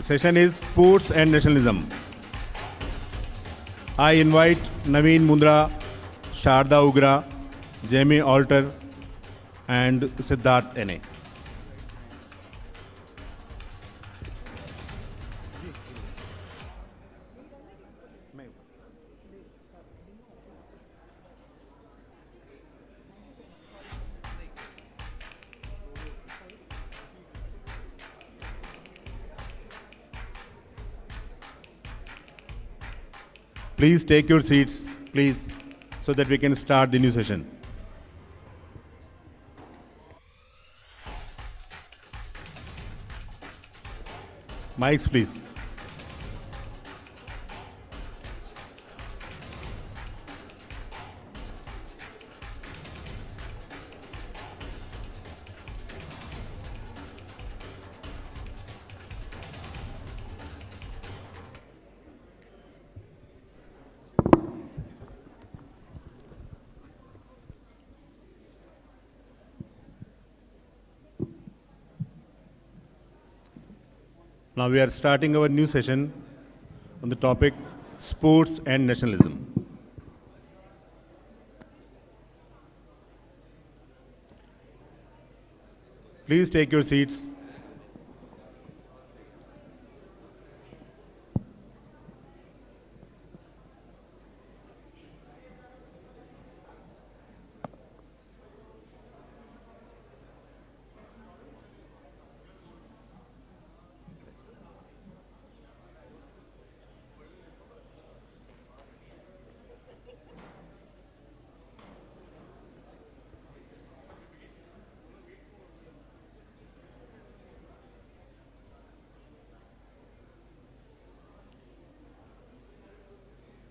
The session is Sports and Nationalism. I invite Navneet Mundhra, Sharda Ugra, Jamie Alter, and Siddharth Aney. Please take your seats, please, so that we can start the new session. Mics, please. Now we are starting our new session on the topic Sports and Nationalism. Please take your seats.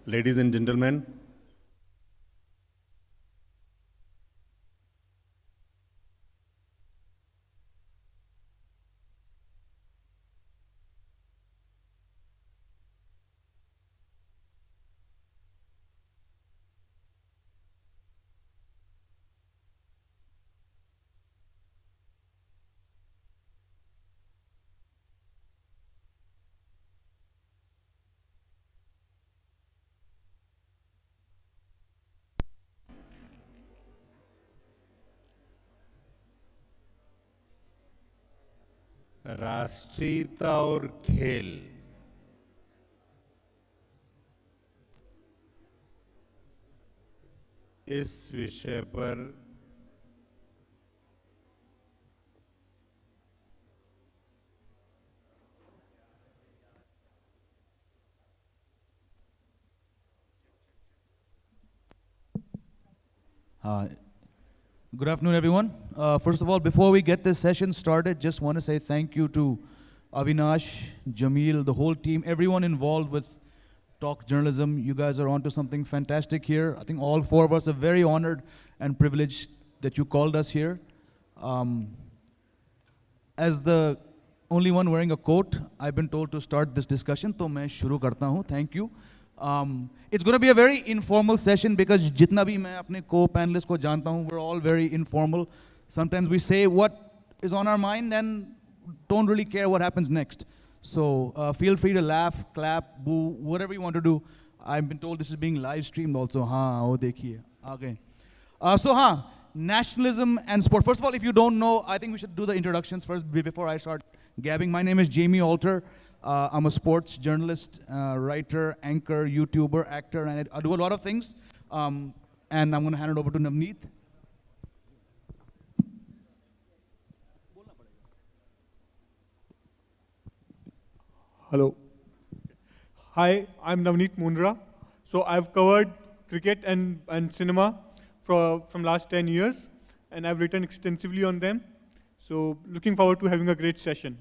Ladies and gentlemen, राष्ट्रीयता और खेल इस विषय पर Good afternoon, everyone. First of all, before we get this session started, just want to say thank you to Avinash, Jamil, the whole team, everyone involved with Talk Journalism. You guys are onto something fantastic here. I think all four of us are very honored and privileged that you called us here. As the only one wearing a coat, I've been told to start this discussion, so मैं शुरू करता हूँ. Thank you. It's going to be a very informal session because जितना भी मैं अपने co-panelists को जानता हूँ, we're all very informal. Sometimes we say what is on our mind and don't really care what happens next. So feel free to laugh, clap, boo, whatever you want to do. I've been told this is being live streamed also. हाँ, वो देखिए. Okay. So हाँ, nationalism and sport. First of all, if you don't know, I think we should do the introductions first before I start gabbing. My name is Jamie Alter. I'm a sports journalist, writer, anchor, YouTuber, actor, and I do a lot of things. And I'm going to hand it over to Navneet. Hello. Hi, I'm Navneet Mundhra. So I've covered cricket and cinema from last 10 years, and I've written extensively on them. So looking forward to having a great session.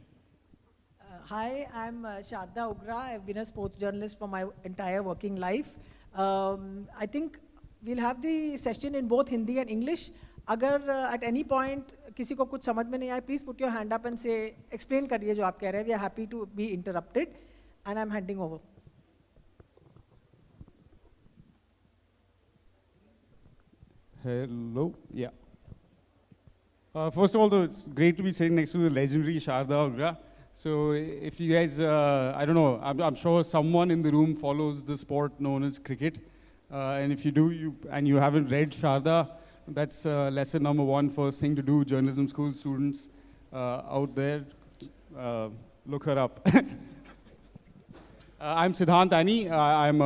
Hi, I'm Sharda Ugra. I've been a sports journalist for my entire working life. I think we'll have the session in both Hindi and English. Agar at any point किसी को कुछ समझ में नहीं आए, please put your hand up and say, explain करिए जो आप कह रहे हैं. We are happy to be interrupted, and I'm handing over. Hello. Yeah. First of all, though, it's great to be sitting next to the legendary Sharda Ugra. So if you guys, I don't know, I'm sure someone in the room follows the sport known as cricket. And if you do, and you haven't read Sharda, that's lesson number one, first thing to do, journalism school students out there, look her up. I'm Siddharth Aney. I'm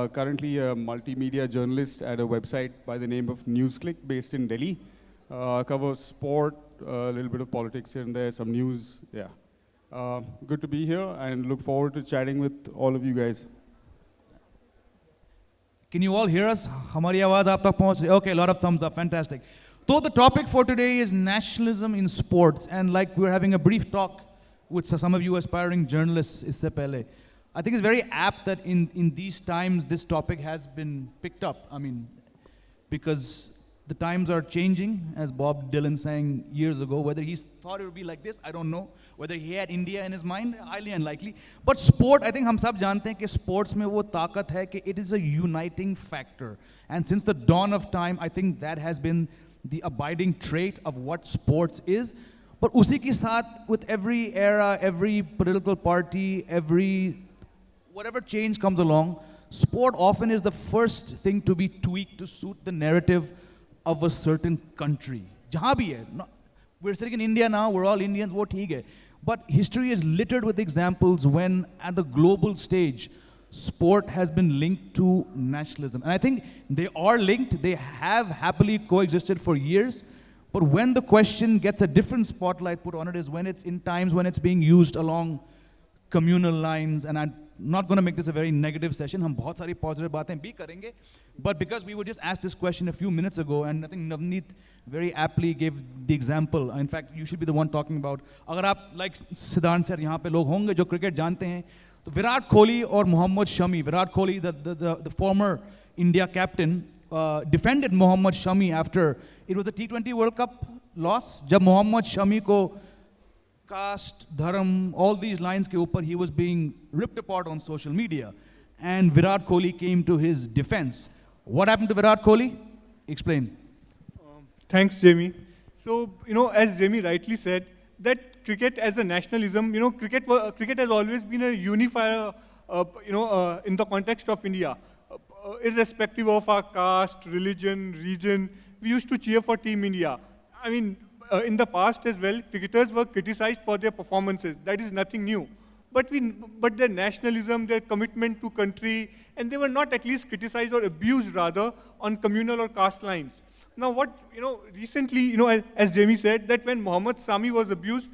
currently a multimedia journalist at a website by the name of NewsClick based in Delhi. Covers sport, a little bit of politics here and there, some news, yeah. Good to be here and look forward to chatting with all of you guys. Can you all hear us? Hamari awaaz aap tak pahunch rahi? Okay, a lot of thumbs up, fantastic. So the topic for today is nationalism in sports, and like we're having a brief talk with some of you aspiring journalists isse pehle. I think it's very apt that in these times this topic has been picked up. I mean, because the times are changing, as Bob Dylan sang years ago. Whether he thought it would be like this, I don't know. Whether he had India in his mind, highly unlikely. But sport, I think हम सब जानते हैं कि sports में वो ताकत है कि it is a uniting factor. And since the dawn of time, I think that has been the abiding trait of what sports is. But उसी के साथ, with every era, every political party, whatever change comes along, sport often is the first thing to be tweaked to suit the narrative of a certain country. Jahan bhi hai. We're sitting in India now, we're all Indians, wo theek hai. But history is littered with examples when, at the global stage, sport has been linked to nationalism. And I think they are linked, they have happily coexisted for years. But when the question gets a different spotlight put on it is when it's in times when it's being used along communal lines, and I'm not going to make this a very negative session. हम बहुत सारी positive बातें भी करेंगे. But because we were just asked this question a few minutes ago, and I think Navneet very aptly gave the example. In fact, you should be the one talking about. अगर आप like सिद्धांत sir यहाँ पे लोग होंगे जो cricket जानते हैं, तो विराट कोहली और Mohammed Shami, Virat Kohli the former India captain defended Mohammad Shami after it was the T20 World Cup loss. जब मोहम्मद शमी को caste, dharam, all these lines ke upar, he was being ripped apart on social media. And Virat Kohli came to his defense. What happened to Virat Kohli? Explain. Thanks, Jamie. So, as Jamie rightly said, that cricket as a nationalism, cricket has always been a unifier, in the context of India. Irrespective of our caste, religion, region, we used to cheer for Team India. I mean, in the past as well, cricketers were criticized for their performances. That is nothing new. But their nationalism, their commitment to country, and they were not at least criticized or abused rather on communal or caste lines. Now recently, as Jamie said, that when Mohammad Sami was abused,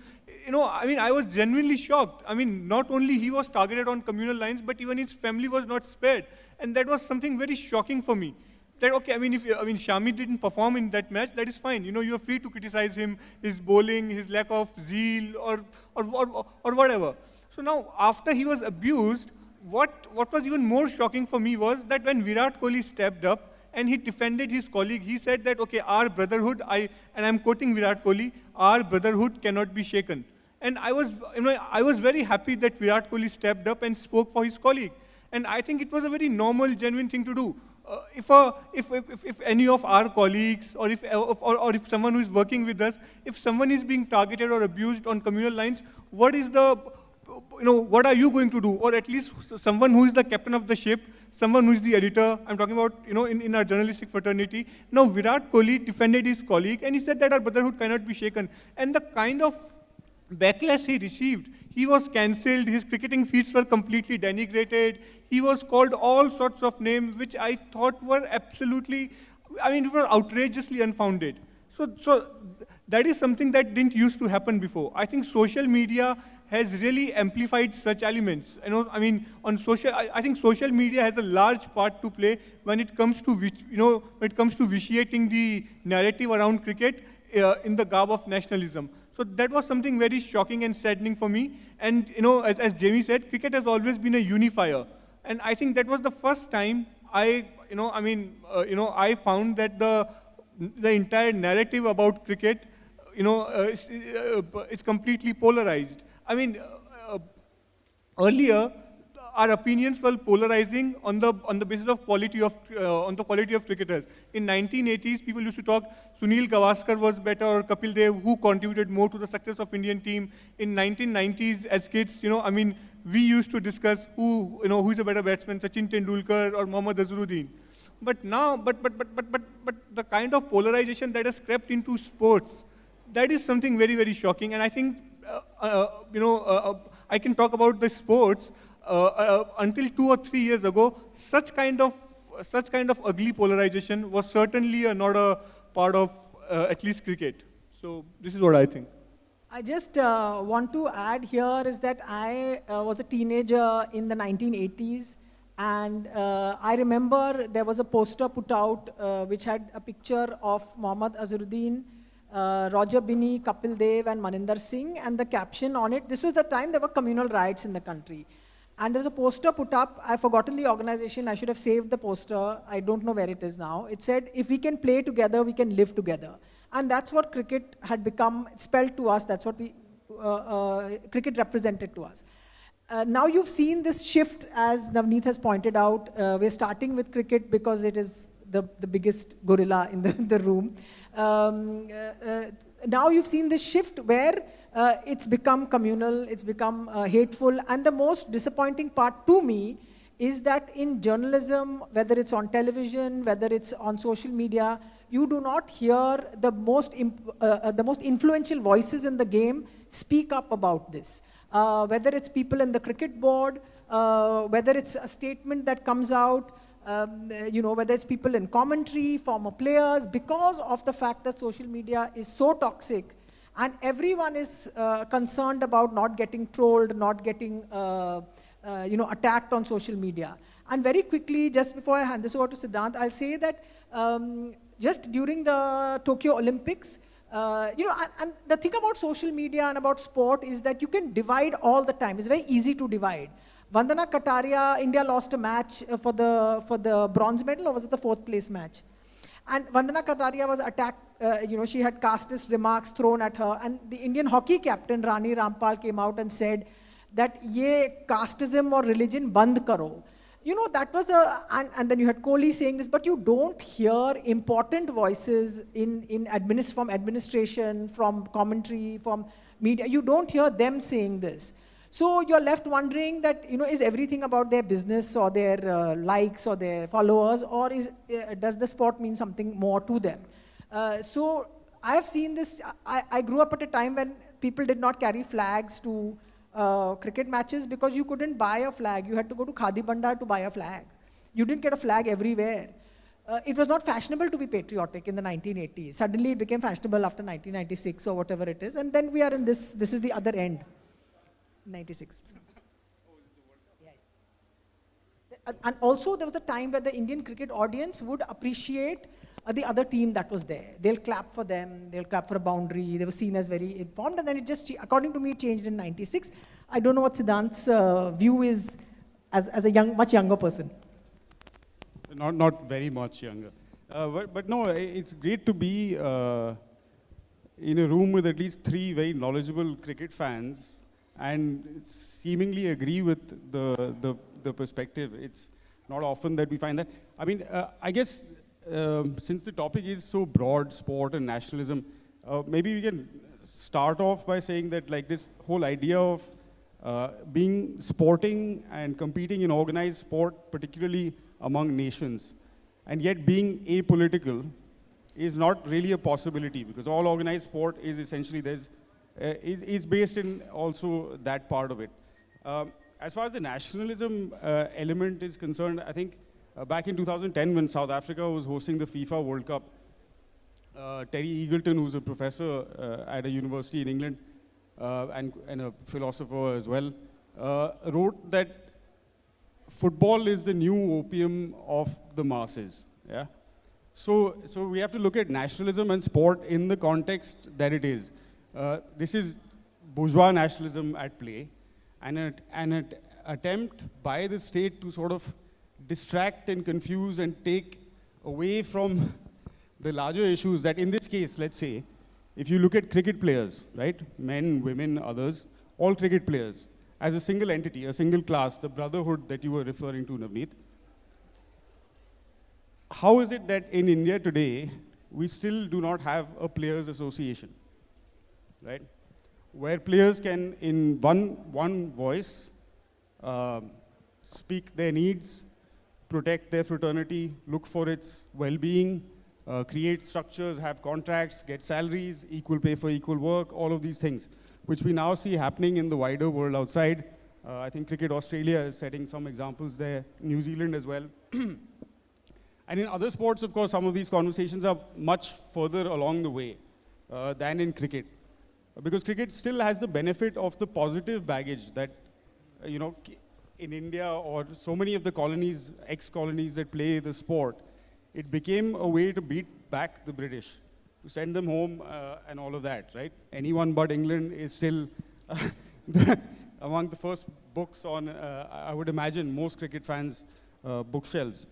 I was genuinely shocked. I mean, not only he was targeted on communal lines, but even his family was not spared. And that was something very shocking for me. That, okay, Shami didn't perform in that match, that is fine. You're free to criticize him, his bowling, his lack of zeal, or whatever. So now, after he was abused, what was even more shocking for me was that when Virat Kohli stepped up and he defended his colleague, he said that, okay, our brotherhood, and I'm quoting Virat Kohli, our brotherhood cannot be shaken. And I was very happy that Virat Kohli stepped up and spoke for his colleague. And I think it was a very normal, genuine thing to do. If any of our colleagues or if someone who is working with us, if someone is being targeted or abused on communal lines, what are you going to do? Or at least someone who is the captain of the ship, someone who is the editor, I'm talking about, in our journalistic fraternity. Now, Virat Kohli defended his colleague and he said that our brotherhood cannot be shaken. And the kind of backlash he received, he was cancelled, his cricketing feats were completely denigrated, he was called all sorts of names which I thought were were outrageously unfounded. So that is something that didn't used to happen before. I think social media has really amplified such elements. I think social media has a large part to play when it comes to vitiating the narrative around cricket in the garb of nationalism. So that was something very shocking and saddening for me. And as Jamie said, cricket has always been a unifier. And I think that was the first time I found that the entire narrative about cricket, is completely polarized. Earlier, our opinions were polarizing on the basis of quality of cricketers. In 1980s, people used to talk Sunil Gavaskar was better or Kapil Dev, who contributed more to the success of Indian team. In 1990s, as kids, we used to discuss who's a better batsman, Sachin Tendulkar or Mohammad Azharuddin. But now, but the kind of polarization that has crept into sports, that is something very, very shocking. And I think, I can talk about the sports. Until 2 or 3 years ago, such kind of ugly polarization was certainly not a part of at least cricket. So this is what I think. I just want to add here is that I was a teenager in the 1980s, and I remember there was a poster put out which had a picture of Mohammad Azharuddin, Roger Binney, Kapil Dev and Maninder Singh, and the caption on it, this was the time there were communal riots in the country. And there was a poster put up, I've forgotten the organization, I should have saved the poster, I don't know where it is now. It said, if we can play together, we can live together. And that's what cricket had become, spelled to us, that's what cricket represented to us. Now you've seen this shift, as Navneet has pointed out. We're starting with cricket because it is the biggest gorilla in the room. Now you've seen this shift where it's become communal, it's become hateful, and the most disappointing part to me is that in journalism, whether it's on television, whether it's on social media, you do not hear the most influential voices in the game speak up about this. Whether it's people in the cricket board, whether it's a statement that comes out, whether it's people in commentary, former players, because of the fact that social media is so toxic, and everyone is concerned about not getting trolled, not getting attacked on social media. And very quickly, just before I hand this over to Siddharth, I'll say that just during the Tokyo Olympics, and the thing about social media and about sport is that you can divide all the time. It's very easy to divide. Vandana Kataria, India lost a match for the bronze medal, or was it the 4th place match? And Vandana Kataria was attacked, she had casteist remarks thrown at her, and the Indian hockey captain, Rani Rampal, came out and said that, ye casteism or religion band karo. That was and then you had Kohli saying this, but you don't hear important voices from administration, from commentary, from media. You don't hear them saying this. So you're left wondering that, is everything about their business or their likes or their followers, or does the sport mean something more to them? So I have seen this. I grew up at a time when people did not carry flags to cricket matches because you couldn't buy a flag. You had to go to Khadi Bandar to buy a flag. You didn't get a flag everywhere. It was not fashionable to be patriotic in the 1980s. Suddenly it became fashionable after 1996 or whatever it is. And then we are in this is the other end. 96. And also there was a time where the Indian cricket audience would appreciate the other team that was there. They'll clap for them, they'll clap for a boundary, they were seen as very informed, and then it just, according to me, changed in 96. I don't know what Siddharth's view is as a much younger person. Not very much younger. But no, it's great to be in a room with at least 3 very knowledgeable cricket fans and seemingly agree with the perspective. It's not often that we find that. I mean, I guess since the topic is so broad, sport and nationalism, maybe we can start off by saying that like this whole idea of being sporting and competing in organized sport, particularly among nations, and yet being apolitical is not really a possibility, because all organized sport is essentially is based in also that part of it. As far as the nationalism element is concerned, I think back in 2010 when South Africa was hosting the FIFA World Cup, Terry Eagleton, who's a professor at a university in England and a philosopher as well, wrote that football is the new opium of the masses. Yeah? So we have to look at nationalism and sport in the context that it is. This is bourgeois nationalism at play, and an attempt by the state to sort of distract and confuse and take away from the larger issues that in this case, let's say, if you look at cricket players, right, men, women, others, all cricket players, as a single entity, a single class, the brotherhood that you were referring to, Navneet. How is it that in India today, we still do not have a players' association, right? Where players can, in one voice, speak their needs, protect their fraternity, look for its well-being, create structures, have contracts, get salaries, equal pay for equal work, all of these things, which we now see happening in the wider world outside. I think Cricket Australia is setting some examples there, New Zealand as well. And in other sports, of course, some of these conversations are much further along the way than in cricket. Because cricket still has the benefit of the positive baggage that, in India or so many of the colonies, ex-colonies that play the sport, it became a way to beat back the British, to send them home and all of that, right? Anyone but England is still among the first books on, I would imagine, most cricket fans' bookshelves.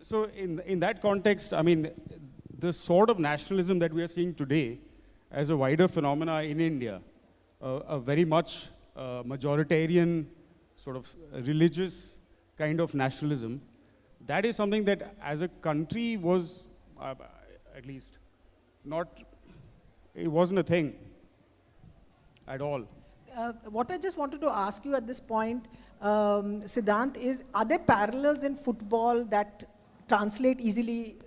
So in that context, I mean, the sort of nationalism that we are seeing today as a wider phenomena in India, a very much majoritarian, sort of religious kind of nationalism, that is something that as a country was, at least, it wasn't a thing at all. What I just wanted to ask you at this point, Siddharth, is are there parallels in football that translate easily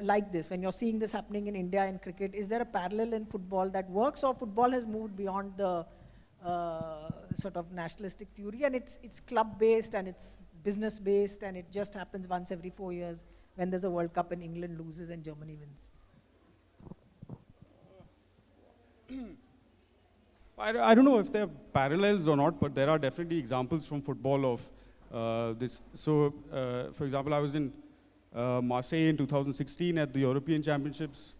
like this? When you're seeing this happening in India in cricket, is there a parallel in football that works, or football has moved beyond the sort of nationalistic fury and it's club-based and it's business-based and it just happens once every 4 years when there's a World Cup and England loses and Germany wins? I don't know if there are parallels or not, but there are definitely examples from football of this. So, for example, I was in Marseille in 2016 at the European Championships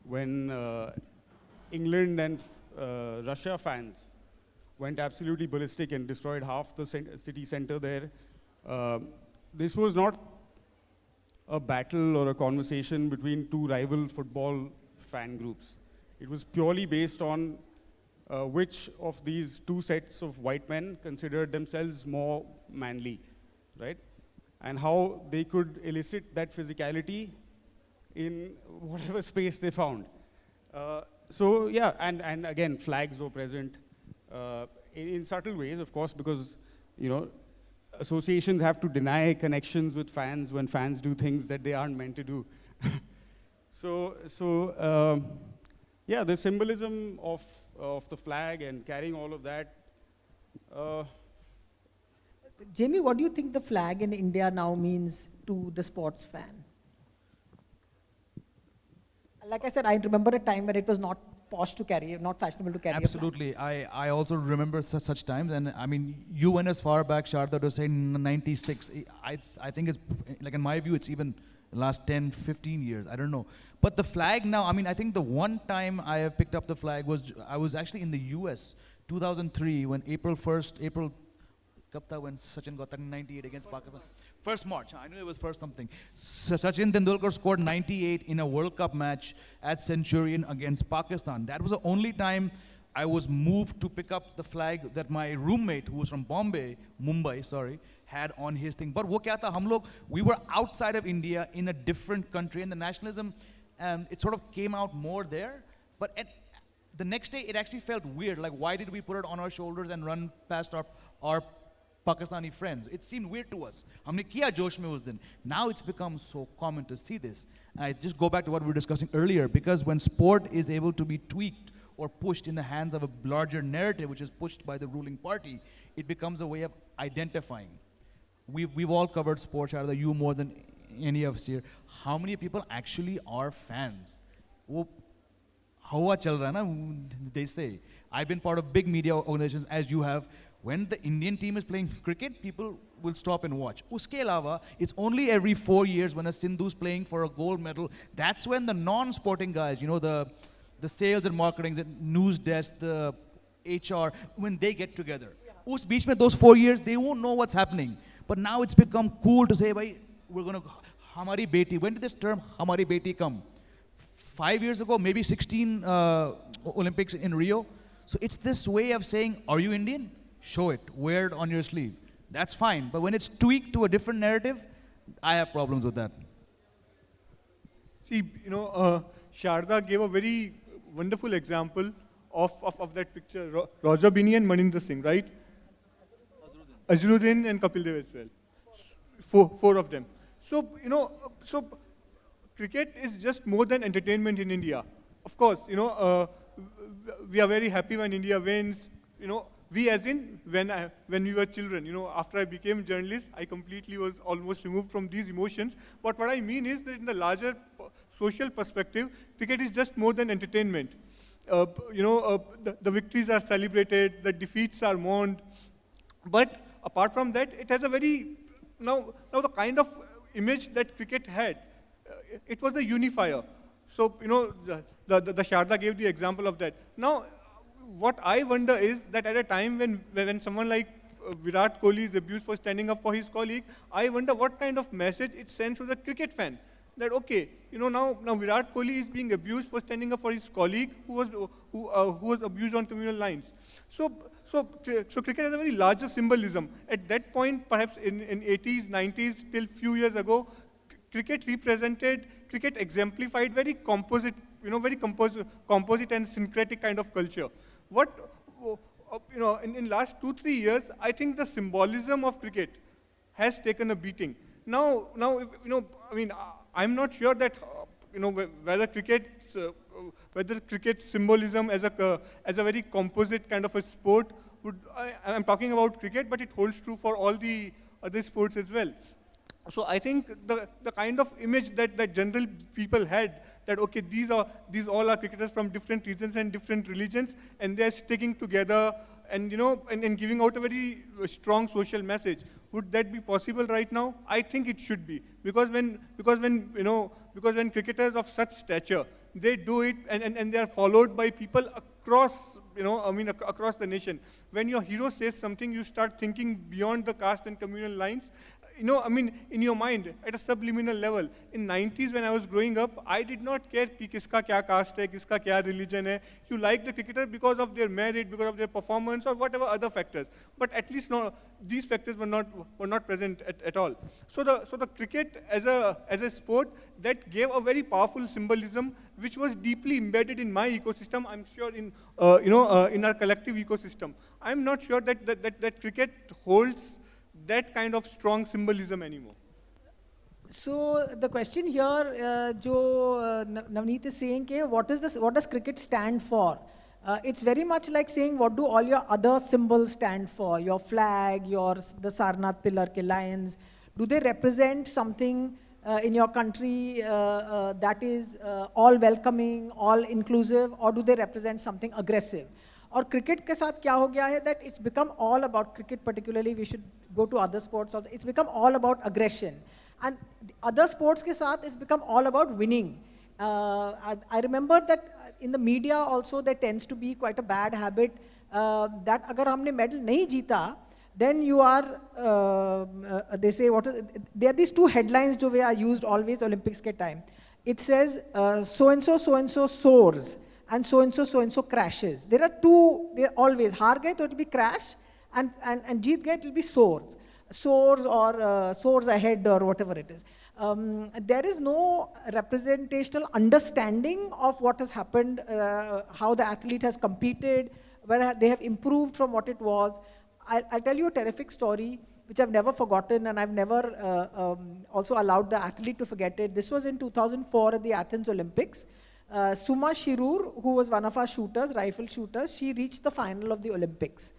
when England and Russia fans went absolutely ballistic and destroyed half the city center there. This was not a battle or a conversation between two rival football fan groups. It was purely based on which of these two sets of white men considered themselves more manly, right? And how they could elicit that physicality in whatever space they found. So yeah, and again, flags were present in subtle ways, of course, because, associations have to deny connections with fans when fans do things that they aren't meant to do. Yeah, the symbolism of the flag and carrying all of that. Jamie, what do you think the flag in India now means to the sports fan? Like I said, I remember a time when it was not posh to carry, not fashionable to carry Absolutely. a flag. I also remember such times, and I mean, you went as far back, Sharda, to say 96. I think it's, like in my view, it's even last 10, 15 years, I don't know. But the flag now, I mean, I think the one time I have picked up the flag was, I was actually in the US, 2003, when April when Sachin got that in 98 against Pakistan. First March, I knew it was first something. Sachin Tendulkar scored 98 in a World Cup match at Centurion against Pakistan. That was the only time I was moved to pick up the flag that my roommate, who was from Mumbai, had on his thing. But wo kya tha, hum log, we were outside of India in a different country, and the nationalism, it sort of came out more there. But the next day, it actually felt weird. Like, why did we put it on our shoulders and run past our Pakistani friends? It seemed weird to us. Humne kiya josh mein us din. Now it's become so common to see this. And I just go back to what we were discussing earlier, because when sport is able to be tweaked or pushed in the hands of a larger narrative, which is pushed by the ruling party, it becomes a way of identifying. We've all covered sports, Sharda, you more than any of us here. How many people actually are fans? Hawa chal raha na, they say. I've been part of big media organizations, as you have. When the Indian team is playing cricket, people will stop and watch. Uske alawa, it's only every 4 years when a Sindhu's playing for a gold medal, that's when the non-sporting guys, the sales and marketing, the news desk, the HR, when they get together. Us beech mein, those 4 years, they won't know what's happening. But now it's become cool to say, bhai, we're going to, hamari beti. When did this term, hamari beti, come? 5 years ago, maybe 16 Olympics in Rio. So it's this way of saying, are you Indian? show it, wear it on your sleeve. That's fine. But when it's tweaked to a different narrative, I have problems with that. See, Sharda gave a very wonderful example of that picture. Roger Bini and Maninder Singh, right? Azharuddin and Kapil Dev as well. Four of them. So, so cricket is just more than entertainment in India. Of course, we are very happy when India wins. We as in when we were children. After I became journalist, I completely was almost removed from these emotions. But what I mean is that in the larger social perspective, cricket is just more than entertainment. The victories are celebrated, the defeats are mourned. But apart from that, it has a very, now the kind of image that cricket had, it was a unifier. So, the Sharda gave the example of that. Now, what I wonder is that at a time when someone like Virat Kohli is abused for standing up for his colleague, I wonder what kind of message it sends to the cricket fan. That okay, now Virat Kohli is being abused for standing up for his colleague who was abused on communal lines. So cricket has a very larger symbolism. At that point, perhaps in 80s, 90s, till few years ago, cricket exemplified very composite, very composite and syncretic kind of culture. In last 2-3 years, I think the symbolism of cricket has taken a beating. Now, I'm not sure that whether cricket's symbolism as a very composite kind of a sport I'm talking about cricket, but it holds true for all the other sports as well. So I think the kind of image that general people had, that okay, these all are cricketers from different regions and different religions, and they're sticking together and and giving out a very strong social message. Would that be possible right now? I think it should be, because when cricketers of such stature, they do it and they are followed by people across across the nation. When your hero says something, you start thinking beyond the caste and communal lines. In your mind, at a subliminal level. In 90s, when I was growing up, I did not care ki kiska kya caste hai, kiska kya religion hai. You like the cricketer because of their merit, because of their performance, or whatever other factors. But at least these factors were not present at all. So the cricket as a sport that gave a very powerful symbolism, which was deeply embedded in my ecosystem. I'm sure in our collective ecosystem. I'm not sure that cricket holds that kind of strong symbolism anymore. So the question here, Navneet is saying, what does cricket stand for? It's very much like saying, what do all your other symbols stand for? Your flag, the Sarnath pillar ke lions. Do they represent something in your country that is all welcoming, all inclusive, or do they represent something aggressive? और cricket के साथ क्या हो गया है that it's become all about cricket particularly, we should go to other sports also, it's become all about aggression. And other sports के साथ it's become all about winning. I remember that in the media also there tends to be quite a bad habit that अगर हमने medal नहीं जीता, then you are, they say, there are these two headlines जो are used always Olympics के time. It says, so-and-so soars, and so-and-so crashes. There are two, they're always, haar gaye, so it will be crash, and jeet gaye, it will be soars. Soars or soars ahead or whatever it is. There is no representational understanding of what has happened, how the athlete has competed, whether they have improved from what it was. I'll tell you a terrific story, which I've never forgotten, and I've never also allowed the athlete to forget it. This was in 2004 at the Athens Olympics. Suma Shirur, who was one of our shooters, rifle shooters, she reached the final of the Olympics.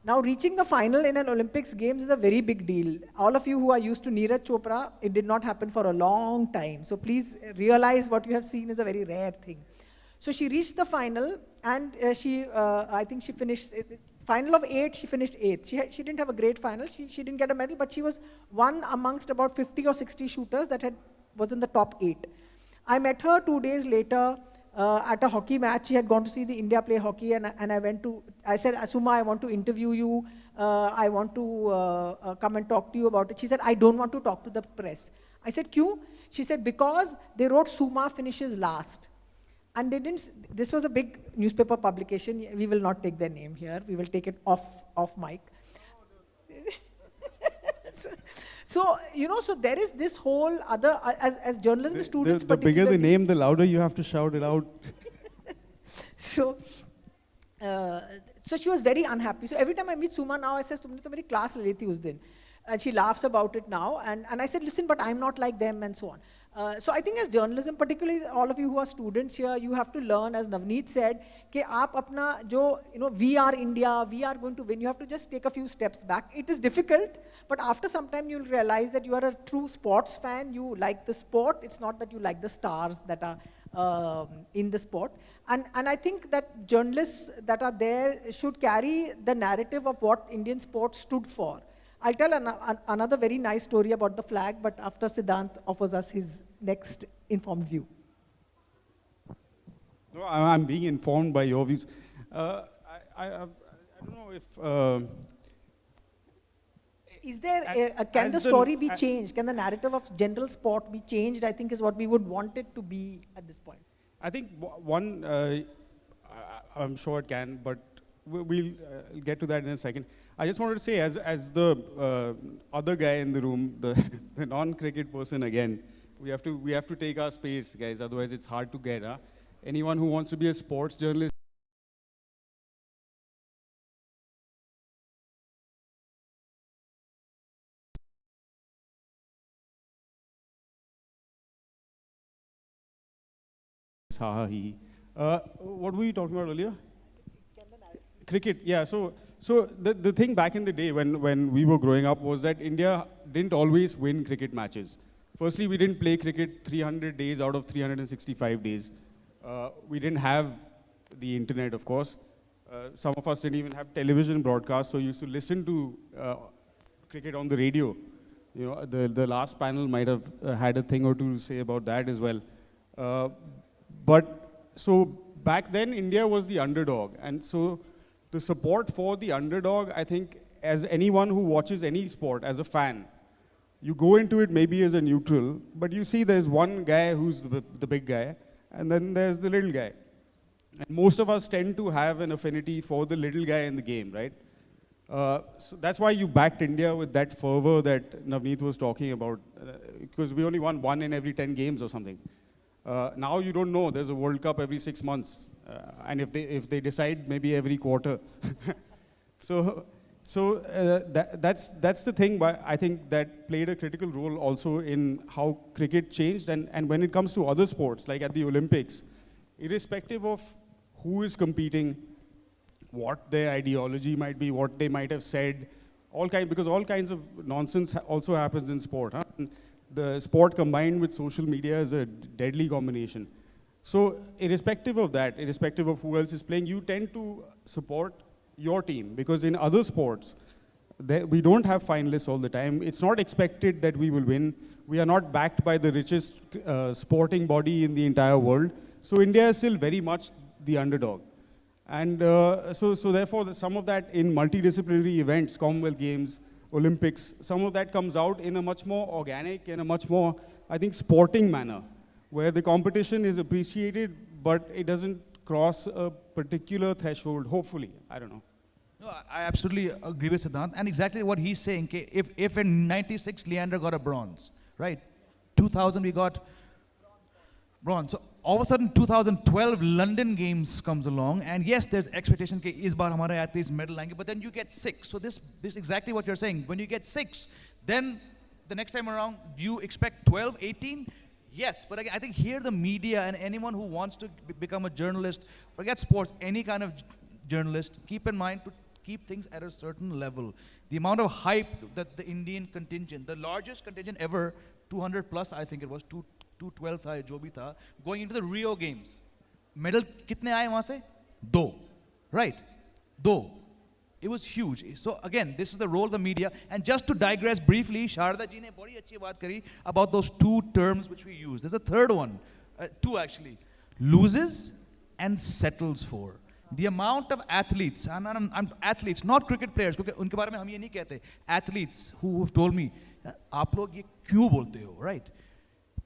Now, reaching the final in an Olympics Games is a very big deal. All of you who are used to Neeraj Chopra, it did not happen for a long time. So please realize what you have seen is a very rare thing. So she reached the final, and I think she finished, final of 8, she finished 8th. She didn't have a great final, she didn't get a medal, but she was one amongst about 50 or 60 shooters that was in the top 8. I met her 2 days later at a hockey match. She had gone to see the India play hockey, and I said, Asuma, I want to interview you. I want to come and talk to you about it. She said, I don't want to talk to the press. I said, Kyun? She said, because they wrote Suma finishes last. And they didn't, this was a big newspaper publication. We will not take their name here. We will take it off mic. So, you know, so there is this whole other, as journalism students The bigger the particularly- name, the louder you have to shout it out. So, so she was very unhappy. So every time I meet Suma now, I say, "Tumne to meri class le li thi us din." And she laughs about it now. And I said, "Listen, but I'm not like them," and so on. So I think as journalism, particularly all of you who are students here, you have to learn, as Navneet said, कि आप अपना जो, you know, we are India, we are going to win. You have to just take a few steps back. It is difficult, but after some time you'll realize that you are a true sports fan. You like the sport. It's not that you like the stars that are in the sport. And I think that journalists that are there should carry the narrative of what Indian sports stood for. I'll tell another very nice story about the flag, but after Siddharth offers us his next informed view. No, I'm being informed by your views. I don't know if... Is there, can as the the- story be changed? Can the narrative of general sport be changed? I think is what we would want it to be at this point. I think one, I'm sure it can, but we'll get to that in a second. I just wanted to say, as the other guy in the room, the non-cricket person again, we have to take our space, guys. Otherwise, it's hard to get. Huh? Anyone who wants to be a sports journalist. Ha ha he. What were you talking about earlier? Cricket, yeah. So the thing back in the day when we were growing up was that India didn't always win cricket matches. Firstly, we didn't play cricket 300 days out of 365 days. We didn't have the internet, of course. Some of us didn't even have television broadcasts, so you used to listen to cricket on the radio. You know, the last panel might have had a thing or two to say about that as well. But so back then, India was the underdog. And so the support for the underdog, I think, as anyone who watches any sport as a fan, you go into it maybe as a neutral, but you see there's one guy who's the big guy, and then there's the little guy. And most of us tend to have an affinity for the little guy in the game, right? So that's why you backed India with that fervor that Navneet was talking about, because we only won 1 in every 10 games or something. Now you don't know, there's a World Cup every 6 months. And if they decide, maybe every quarter. So that's the thing, but I think that played a critical role also in how cricket changed. And when it comes to other sports, like at the Olympics, irrespective of who is competing, what their ideology might be, what they might have said, because all kinds of nonsense also happens in sport. Huh? The sport combined with social media is a deadly combination. So irrespective of that, irrespective of who else is playing, you tend to support your team, because in other sports, we don't have finalists all the time. It's not expected that we will win. We are not backed by the richest sporting body in the entire world. So India is still very much the underdog. And so therefore, some of that in multidisciplinary events, Commonwealth Games, Olympics, some of that comes out in a much more organic and a much more, I think, sporting manner, where the competition is appreciated, but it doesn't cross a particular threshold, hopefully. I don't know. No, I absolutely agree with Siddharth. And exactly what he's saying, if in 96 Leander got a bronze, right? 2000 we got bronze. So all of a sudden 2012 London Games comes along, and yes, there's expectation that is baar hamare athletes medal laenge, but then you get 6. So this is exactly what you're saying. When you get 6, then the next time around, do you expect 12, 18? Yes, but I think here the media and anyone who wants to become a journalist, forget sports, any kind of journalist, keep in mind to keep things at a certain level. The amount of hype that the Indian contingent, the largest contingent ever, 200 plus, I think it was, 212 tha, jo bhi tha, going into the Rio Games. Medal kitne aaye wahan se? 2. Right? 2. It was huge. So again, this is the role of the media. And just to digress briefly, Sharda ji ne badi achhi baat kari about those 2 terms which we use. There's a third one, 2 actually. Loses and settles for. The amount of athletes, and I'm athletes, not cricket players, because unke bare mein hum ye nahi kehte. Athletes who have told me, aap log ye kyun bolte ho, right?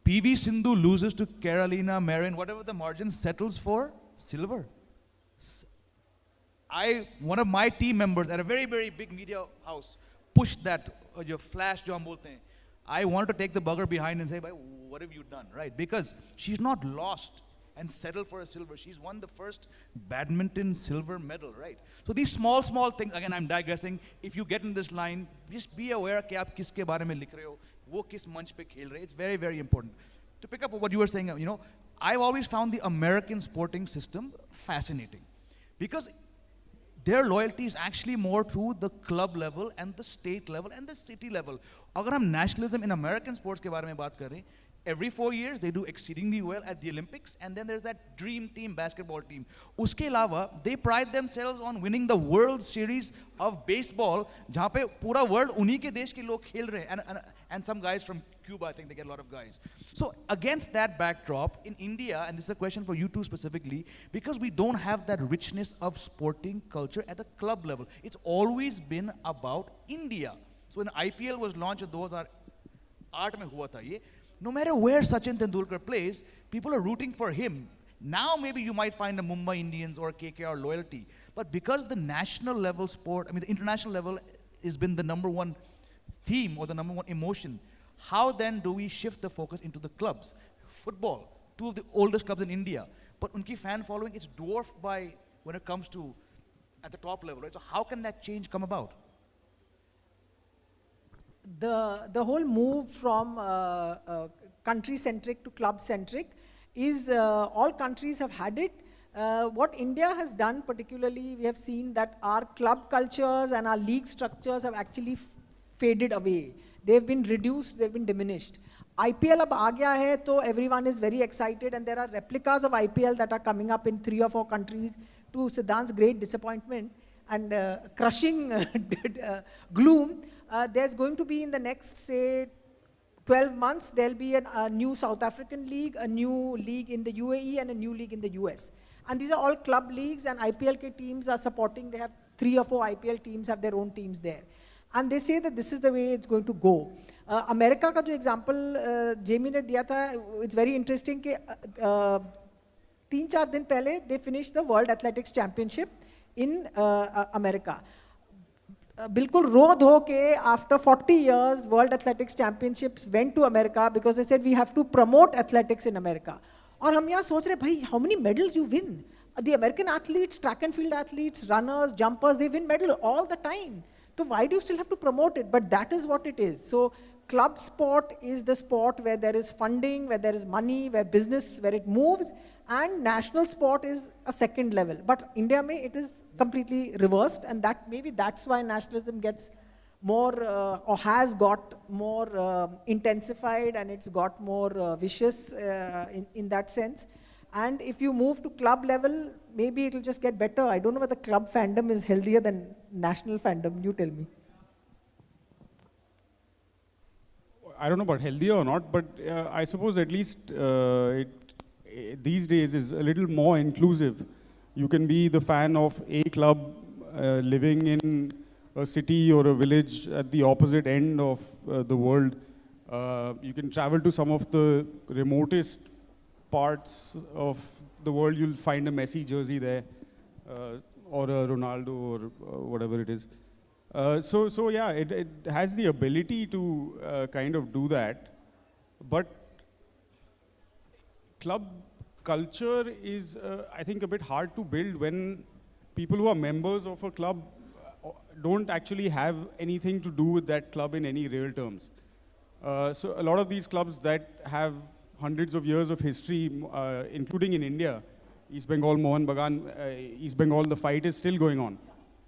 PV Sindhu loses to Carolina Marin, whatever the margin, settles for silver. One of my team members at a very, very big media house pushed that, your flash jo hum bolte hain. I wanted to take the bugger behind and say, "Bhai, what have you done?" Right? Because she's not lost and settled for a silver. She's won the first badminton silver medal, right? So these small, small things, again, I'm digressing. If you get in this line, just be aware कि आप किसके बारे में लिख रहे हो, वो किस मंच पे खेल रहे. It's very, very important. To pick up what you were saying, I've always found the American sporting system fascinating because their loyalty is actually more to the club level and the state level and the city level. अगर हम nationalism in American sports के बारे में बात करें, every 4 years they do exceedingly well at the Olympics, and then there's that dream team basketball team. उसके अलावा they pride themselves on winning the World Series of baseball, जहाँ पे पूरा world उन्हीं के देश के लोग खेल रहे हैं, and some guys from Cuba, I think they get a lot of guys. So against that backdrop, in India, and this is a question for you two specifically, because we don't have that richness of sporting culture at the club level. It's always been about India. So when IPL was launched in 2008 में हुआ था ये, no matter where Sachin Tendulkar plays, people are rooting for him. Now maybe you might find the Mumbai Indians or KKR loyalty, but because the national level sport, the international level has been the number one theme or the number one emotion, how then do we shift the focus into the clubs? Football, two of the oldest clubs in India, but unki fan following is dwarfed by when it comes to at the top level, right? So how can that change come about? The whole move from country-centric to club-centric is, all countries have had it. What India has done particularly, we have seen that our club cultures and our league structures have actually faded away. They've been reduced, they've been diminished. IPL ab aa gaya hai, so everyone is very excited, and there are replicas of IPL that are coming up in 3 or 4 countries, to Siddharth's great disappointment and crushing gloom. There's going to be in the next, say, 12 months, there'll be a new South African league, a new league in the UAE, and a new league in the US. And these are all club leagues, and IPL ke teams are supporting. They have 3 or 4 IPL teams have their own teams there. And they say that this is the way it's going to go. America ka jo example Jamie ne diya tha, it's very interesting ke 3-4 din pehle they finished the World Athletics Championship in America. बिल्कुल रो धो के after 40 years World Athletics Championships went to America because they said we have to promote athletics in America. और हम यहाँ सोच रहे भाई, how many medals you win? The American athletes, track and field athletes, runners, jumpers, they win medal all the time. So why do you still have to promote it? But that is what it is. So club sport is the sport where there is funding, where there is money, where business, where it moves, and national sport is a second level. But India mein it is completely reversed, and that maybe that's why nationalism gets more or has got more intensified, and it's got more vicious in that sense. And if you move to club level, maybe it'll just get better. I don't know whether club fandom is healthier than national fandom. You tell me. I don't know about healthier or not, but I suppose at least these days is a little more inclusive. You can be the fan of a club living in a city or a village at the opposite end of the world. You can travel to some of the remotest parts of the world. You'll find a Messi jersey there, or a Ronaldo, or whatever it is. So yeah, it has the ability to kind of do that, but club culture is, I think, a bit hard to build when people who are members of a club don't actually have anything to do with that club in any real terms. So a lot of these clubs that have hundreds of years of history, including in India, East Bengal, Mohan Bagan, East Bengal, the fight is still going on.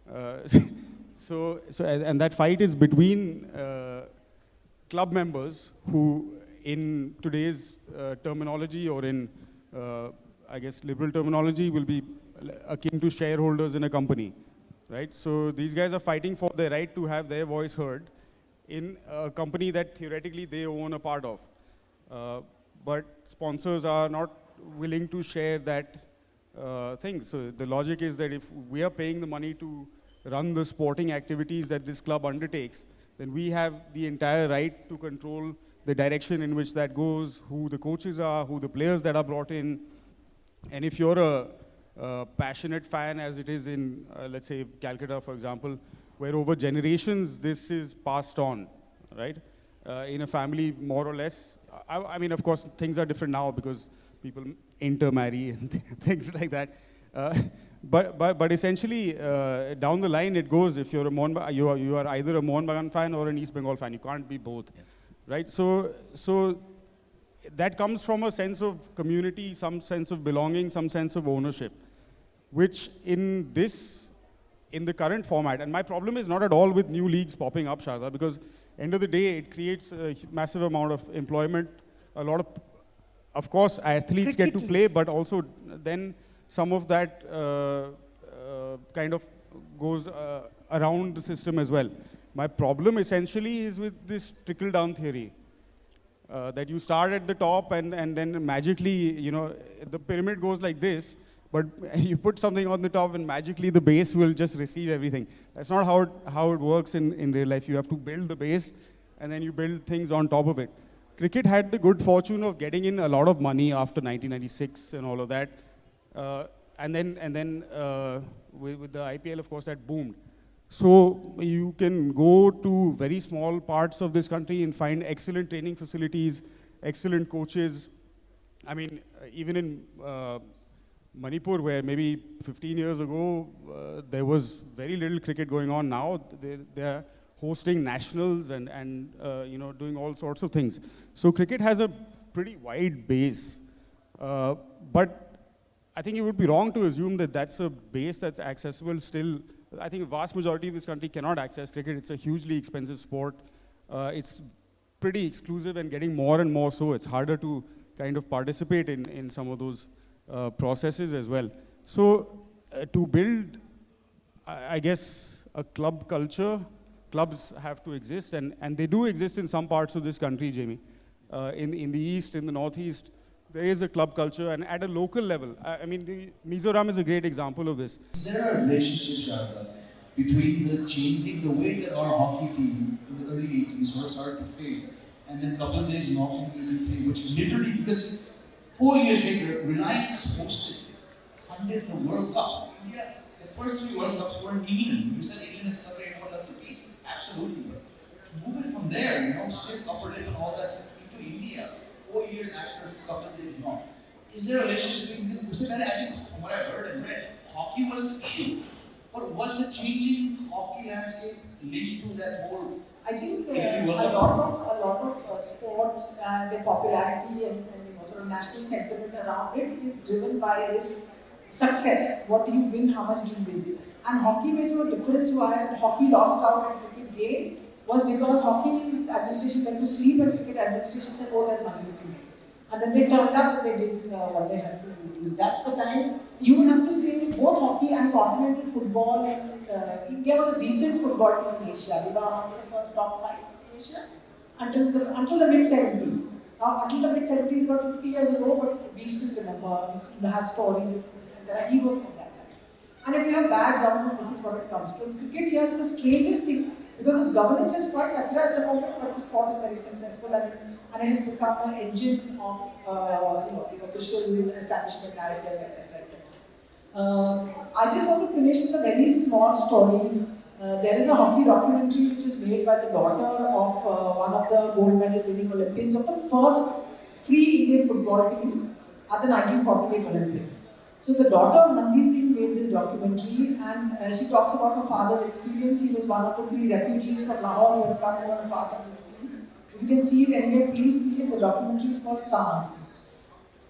And that fight is between club members who, in today's terminology, or in, I guess, liberal terminology, will be akin to shareholders in a company, right? So these guys are fighting for their right to have their voice heard in a company that theoretically they own a part of. But sponsors are not willing to share that thing. So the logic is that if we are paying the money to run the sporting activities that this club undertakes, then we have the entire right to control the direction in which that goes, who the coaches are, who the players that are brought in. And if you're a passionate fan, as it is in, let's say, Calcutta, for example, where over generations this is passed on, right? In a family, more or less. I mean, of course, things are different now because people intermarry and things like that. But essentially, down the line, it goes, if you're you are either a Mohun Bagan fan or an East Bengal fan. You can't be both, right? So that comes from a sense of community, some sense of belonging, some sense of ownership, which in the current format, and my problem is not at all with new leagues popping up, Sharda, because end of the day, it creates a massive amount of employment, a lot of course, athletes get to play, but also then some of that kind of goes around the system as well. My problem essentially is with this trickle-down theory. That you start at the top and then magically, you know, the pyramid goes like this, but you put something on the top and magically the base will just receive everything. That's not how it works in real life. You have to build the base and then you build things on top of it. Cricket had the good fortune of getting in a lot of money after 1996 and all of that. And then with the IPL, of course, that boomed. So you can go to very small parts of this country and find excellent training facilities, excellent coaches. I mean, even in Manipur, where maybe 15 years ago, there was very little cricket going on. Now they're hosting nationals and you know, doing all sorts of things. So cricket has a pretty wide base. But I think it would be wrong to assume that that's a base that's accessible still. I think a vast majority of this country cannot access cricket. It's a hugely expensive sport. It's pretty exclusive and getting more and more so. It's harder to kind of participate in some of those processes as well. So to build, I guess, a club culture, clubs have to exist, and they do exist in some parts of this country, Jamie. In the East, in the Northeast, there is a club culture, and at a local level. I mean, Mizoram is a great example of this. Is there a relationship, Sharda, between the changing, the way that our hockey team in the early 80s sort of started to fade, and then Kapil Dev's knock in 83, which literally, because 4 years later, Reliance hosted, funded the World Cup. India, the first 3 World Cups were in England. You said England is a country everyone loves to beat. Absolutely. But to move it from there, you know, stiff upper lip and all that, into India, 4 years after its Kapil Dev's knock. Is there a relationship between this? I think, from what I heard and read, hockey was huge. But was the changing hockey landscape linked to that whole? I think a lot of sports and their popularity and you know, sort of national sentiment around it is driven by this success. What do you win? How much do you win? And hockey में जो difference हुआ है that hockey lost out and cricket gained was because hockey's administration went to sleep and cricket administration said, oh, there's money to be made. And then they turned up and they did what they had to do. That's the time. You would have to say both hockey and continental football, and India was a decent football team in Asia. We were amongst the first top 5 in Asia until the mid-70s. Now, until the mid-70s, about 50 years ago, but we still remember, we still have stories, and there are heroes from that time. And if you have bad governance, this is what it comes to. In cricket, here is the strangest thing, because its governance is quite natural at the moment, but the sport is very successful, and it has become an engine of you know, the official establishment narrative, etc. etc. I just want to finish with a very small story. There is a hockey documentary which is made by the daughter of one of the gold medal winning Olympians of the first free Indian football team at the 1948 Olympics. So the daughter of Nandi Singh made this documentary, and she talks about her father's experience. He was one of the 3 refugees from Lahore who had come over and part of this team. If you can see it anywhere, please see it. The documentary is called Taan.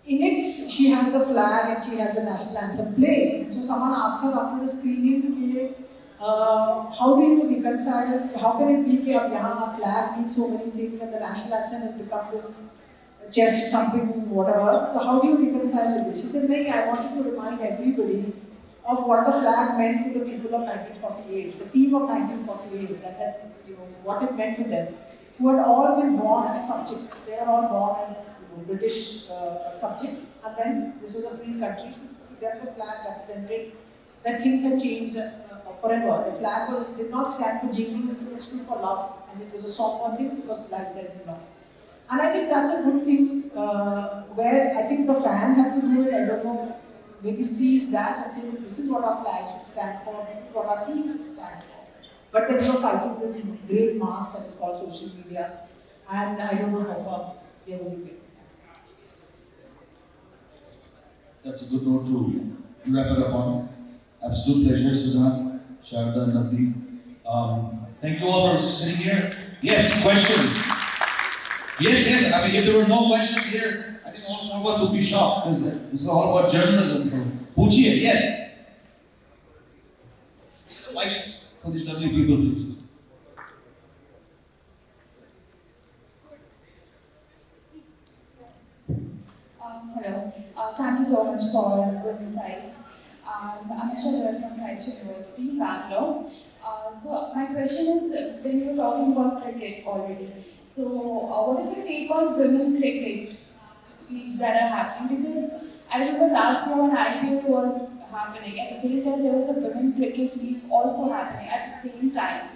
In it, she has the flag and she has the national anthem playing. So someone asked her after the screening, how do you reconcile, how can it be that a flag means so many things and the national anthem has become this chest thumping, whatever. So how do you reconcile with this? She said, no, I wanted to remind everybody of what the flag meant to the people of 1948, the team of 1948, that had, you know, what it meant to them, who had all been born as subjects. They were all born as British subjects, and then this was a free country. So then the flag represented that things had changed forever. The flag did not stand for jingoism, it stood for love, and it was a somber thing because lives had been lost. And I think that's a good thing, where I think the fans have to do it, I don't know, maybe sees that and says, this is what our flag should stand for, this is what our team should stand for. But then you're fighting this great mass that is called social media, and I don't know how far we are going to get. That's a good note to wrap it up on. Absolute pleasure, Siddharth, Sharda, and Navneet. Thank you all for sitting here. Yes, questions? Yes. I mean, if there were no questions here, I think all four of us would be shocked, isn't it? This is all about journalism from Puchiye. Yes. Mic for these lovely people, please. Hello. Thank you so much for the insights. I'm Sharda from Christ University, Bangalore. So my question is, when you were talking about cricket already, so what is your take on women cricket leagues that are happening? Because I remember last year when IPL was happening, at the same time there was a women cricket league also happening at the same time.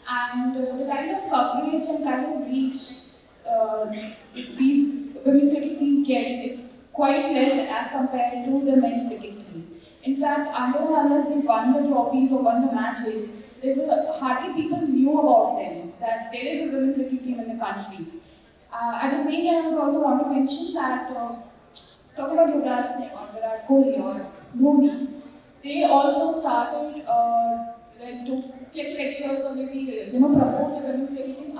And the kind of coverage and kind of reach these women cricket team get, it's quite less as compared to the men cricket team. In fact, unless they won the trophies or won the matches, there were hardly people knew about them, that there is a women cricket team in the country. At the same time, I would also want to mention that, talking about Yuvraj Singh or Virat Kohli or Dhoni, they also started to click pictures or maybe promote the women cricket team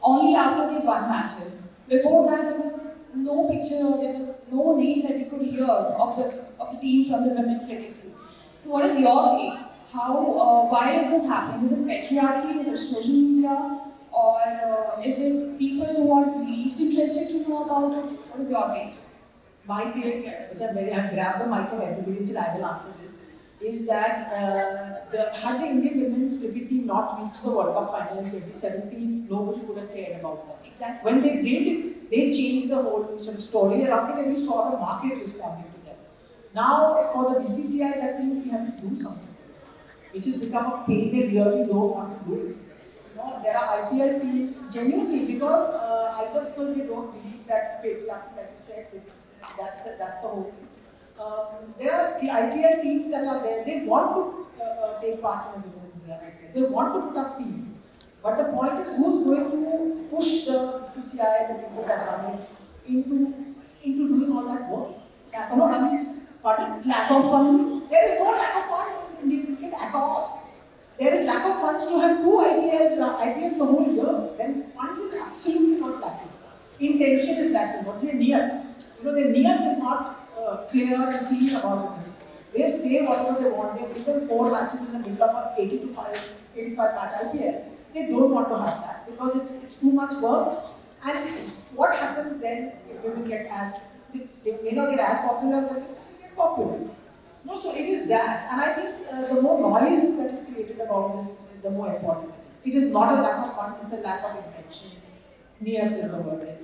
only after they won matches. Before that, there was no picture or there was no name that we could hear of the team from the women cricket team. So, what is your take? Why is this happening? Is it patriarchy? Is it social media? Or is it people who are least interested to know about it? What is your take? My take, which I've grabbed the mic of everybody and said I will answer this, is that had the Indian women's cricket team not reached the World Cup final in 2017, nobody would have cared about them. Exactly. When they did, they changed the whole sort of story around it, and you saw the market responding to them. Now, for the BCCI, that means we have to do something, which has become a pain they really don't want to do it. There are IPL teams, genuinely, because either because they don't believe that patriarchy, like you said, that's the whole thing. There are the IPL teams that are there, they want to take part in a women's IPL. They want to put up teams. But the point is, who's going to push the BCCI, the people that run it, into doing all that work? Lack of funds. Pardon? Lack of funds. There is no lack of funds in Indian cricket at all. There is lack of funds to have two IPLs the whole year. There is funds is absolutely not lacking. Intention is lacking. What's their niyat? The niyat is not clear and clean about it. They say whatever they want. They give them 4 matches in the middle of a 85 match IPL. They don't want to have that because it's too much work. And what happens then if women get asked? They may not get as popular, but they get popular. No, so it is that, and I think the more noise that is created about this, the more important it is. It is not a lack of funds; it's a lack of intention. Niyat is the word.